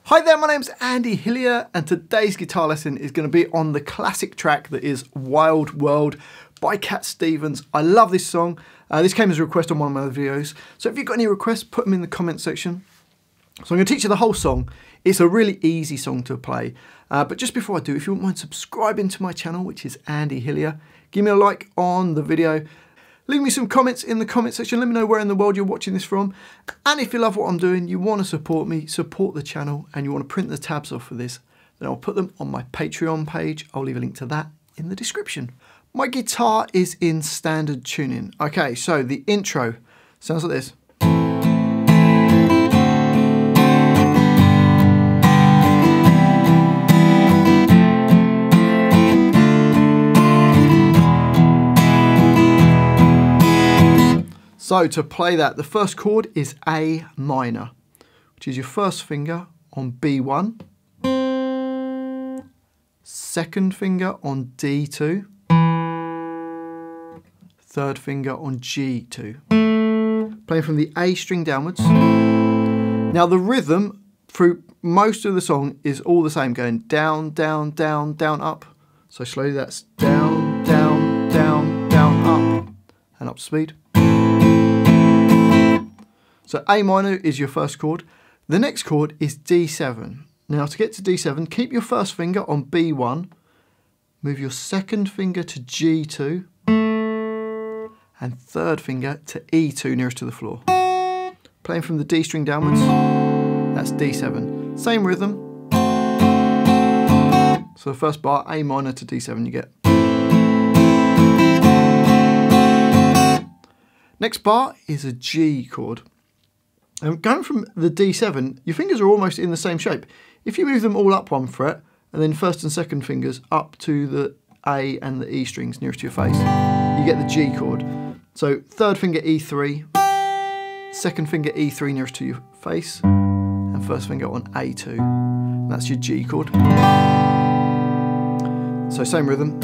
Hi there, my name's Andy Hillier and today's guitar lesson is going to be on the classic track that is Wild World by Cat Stevens. I love this song. This came as a request on one of my other videos. So if you've got any requests, put them in the comment section. So I'm going to teach you the whole song. It's a really easy song to play. But just before I do, if you wouldn't mind subscribing to my channel, which is Andy Hillier, give me a like on the video. Leave me some comments in the comment section. Let me know where in the world you're watching this from. And if you love what I'm doing, you want to support me, support the channel, and you want to print the tabs off for this, then I'll put them on my Patreon page. I'll leave a link to that in the description. My guitar is in standard tuning. Okay, so the intro sounds like this. So to play that, the first chord is A minor, which is your first finger on B1, second finger on D2, third finger on G2. Playing from the A string downwards. Now the rhythm through most of the song is all the same, going down, down, down, down, up. So slowly that's down, down, down, down, up, and up speed. So A minor is your first chord. The next chord is D7. Now to get to D7, keep your first finger on B1, move your second finger to G2, and third finger to E2 nearest to the floor. Playing from the D string downwards, that's D7. Same rhythm. So the first bar, A minor to D7 you get. Next bar is a G chord. And going from the D7, your fingers are almost in the same shape. If you move them all up one fret, and then first and second fingers up to the A and the E strings nearest to your face, you get the G chord. So third finger E3, second finger E3 nearest to your face, and first finger on A2. And that's your G chord. So same rhythm.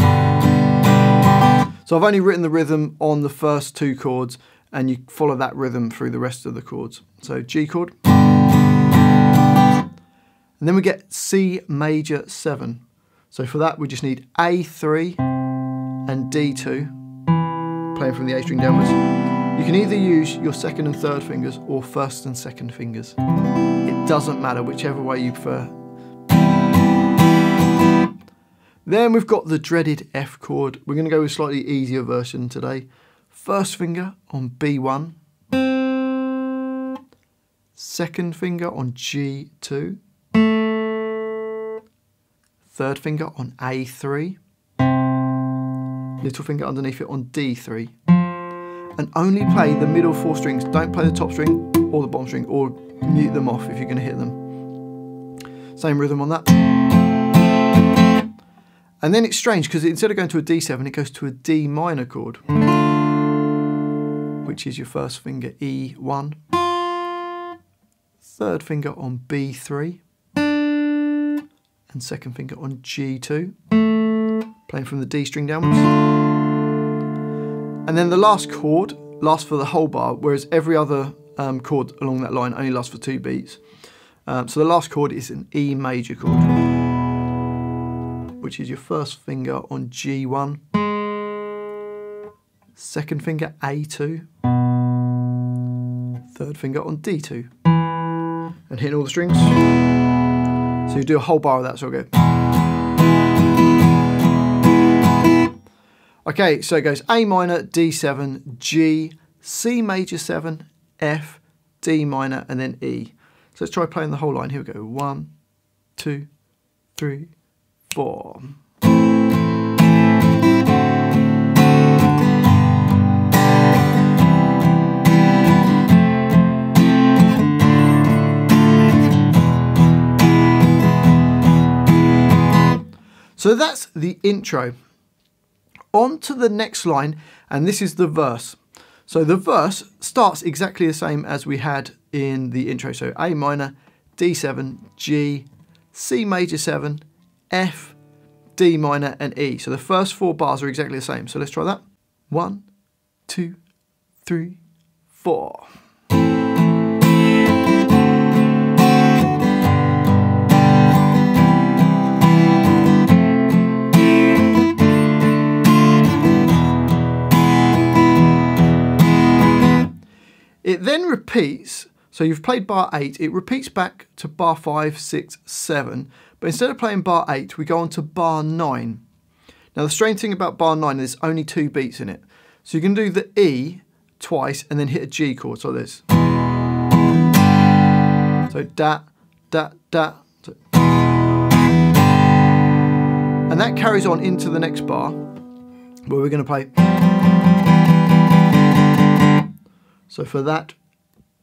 So I've only written the rhythm on the first two chords, and you follow that rhythm through the rest of the chords. So G chord. And then we get C major 7. So for that we just need A3 and D2, playing from the A string downwards. You can either use your second and third fingers or first and second fingers. It doesn't matter, whichever way you prefer. Then we've got the dreaded F chord. We're going to go with a slightly easier version today. First finger on B1, second finger on G2, third finger on A3, little finger underneath it on D3, and only play the middle four strings. Don't play the top string or the bottom string, or mute them off if you're going to hit them. Same rhythm on that. And then it's strange because instead of going to a D7, it goes to a D minor chord, which is your first finger E1, third finger on B3, and second finger on G2, playing from the D string downwards. And then the last chord lasts for the whole bar, whereas every other chord along that line only lasts for 2 beats. So the last chord is an E major chord, which is your first finger on G1, second finger A2, third finger on D2, and hitting all the strings. So you do a whole bar of that, so I'll go. Okay, so it goes A minor, D7, G, C major 7, F, D minor, and then E. So let's try playing the whole line. Here we go. 1, 2, 3, 4. So that's the intro. On to the next line, and this is the verse. So the verse starts exactly the same as we had in the intro. So A minor, D7, G, C major 7, F, D minor, and E. So the first 4 bars are exactly the same. So let's try that. 1, 2, 3, 4. It then repeats, so you've played bar 8, it repeats back to bar 5, 6, 7, but instead of playing bar 8, we go on to bar 9. Now the strange thing about bar 9 is there's only 2 beats in it. So you can do the E twice and then hit a G chord, so this. So da, da, da. And that carries on into the next bar, where we're going to play. So for that,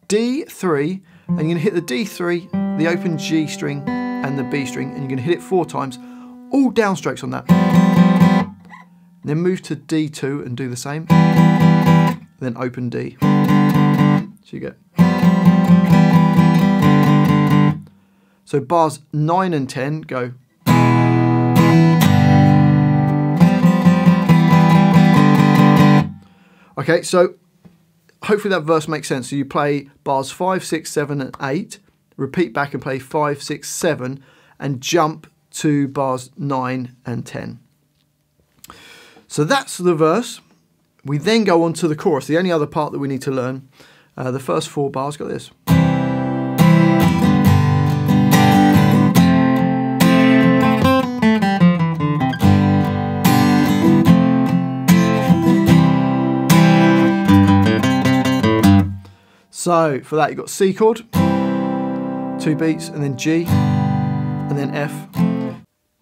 D3, and you're going to hit the D3, the open G string, and the B string, and you're going to hit it 4 times, all downstrokes on that. And then move to D2 and do the same. Then open D. So you get. So bars 9 and 10 go. Okay, so hopefully that verse makes sense. So you play bars 5, 6, 7, and 8, repeat back and play 5, 6, 7, and jump to bars 9 and 10. So that's the verse. We then go on to the chorus, the only other part that we need to learn. The first 4 bars got this. So for that you've got C chord, 2 beats, and then G, and then F,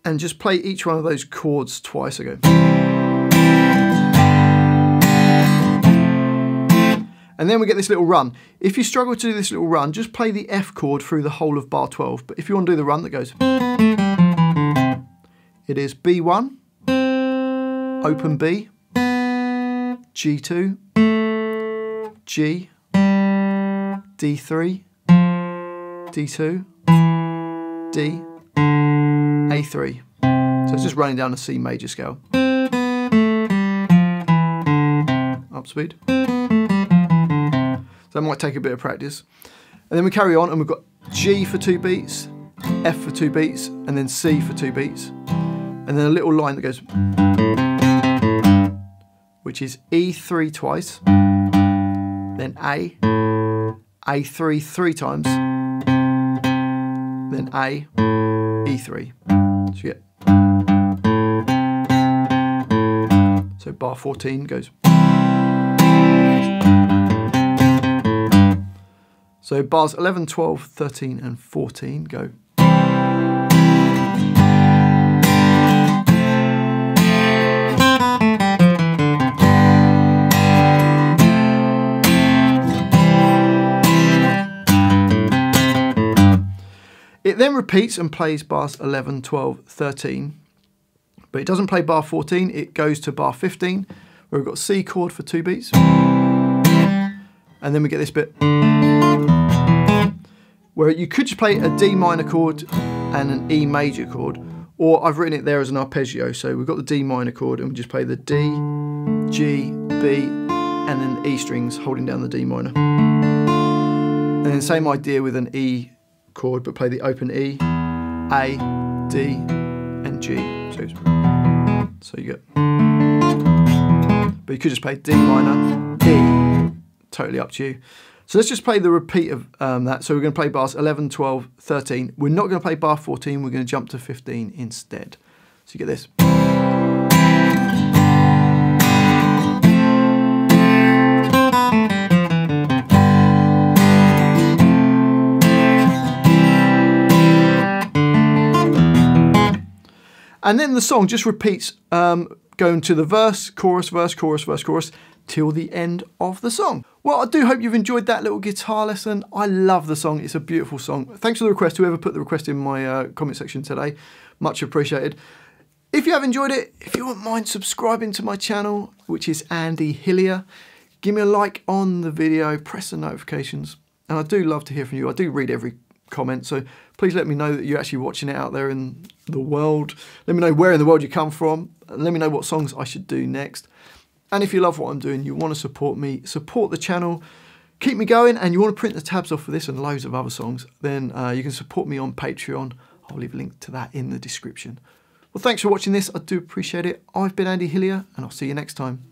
and just play each one of those chords twice again. And then we get this little run. If you struggle to do this little run, just play the F chord through the whole of bar 12. But if you want to do the run that goes, it is B1, open B, G2, G, D3, D2, D, A3. So it's just running down a C major scale. Up speed. So that might take a bit of practice. And then we carry on and we've got G for 2 beats, F for 2 beats, and then C for 2 beats. And then a little line that goes, which is E3 twice, then A, A3 3 times, then A, E3. So you get. So bar 14 goes. So bars 11, 12, 13 and 14 go. It then repeats and plays bars 11, 12, 13, but it doesn't play bar 14, it goes to bar 15, where we've got C chord for 2 beats, and then we get this bit, where you could just play a D minor chord and an E major chord, or I've written it there as an arpeggio, so we've got the D minor chord and we just play the D, G, B, and then E strings holding down the D minor. And then same idea with an E chord, but play the open E, A, D, and G. So you get. But you could just play D minor, E, totally up to you. So let's just play the repeat of that. So we're going to play bars 11, 12, 13. We're not going to play bar 14, we're going to jump to 15 instead. So you get this. And then the song just repeats, going to the verse, chorus, verse, chorus, verse, chorus, till the end of the song. Well, I do hope you've enjoyed that little guitar lesson. I love the song. It's a beautiful song. Thanks for the request, whoever put the request in my comment section today. Much appreciated. If you have enjoyed it, if you wouldn't mind subscribing to my channel, which is Andy Hillier, give me a like on the video, press the notifications. And I do love to hear from you. I do read every comment, so please let me know that you're actually watching it out there in the world. Let me know where in the world you come from, and let me know what songs I should do next. And if you love what I'm doing, you want to support me, support the channel, keep me going, and you want to print the tabs off for this and loads of other songs, then you can support me on Patreon. I'll leave a link to that in the description. Well, thanks for watching this. I do appreciate it. I've been Andy Hillier, and I'll see you next time.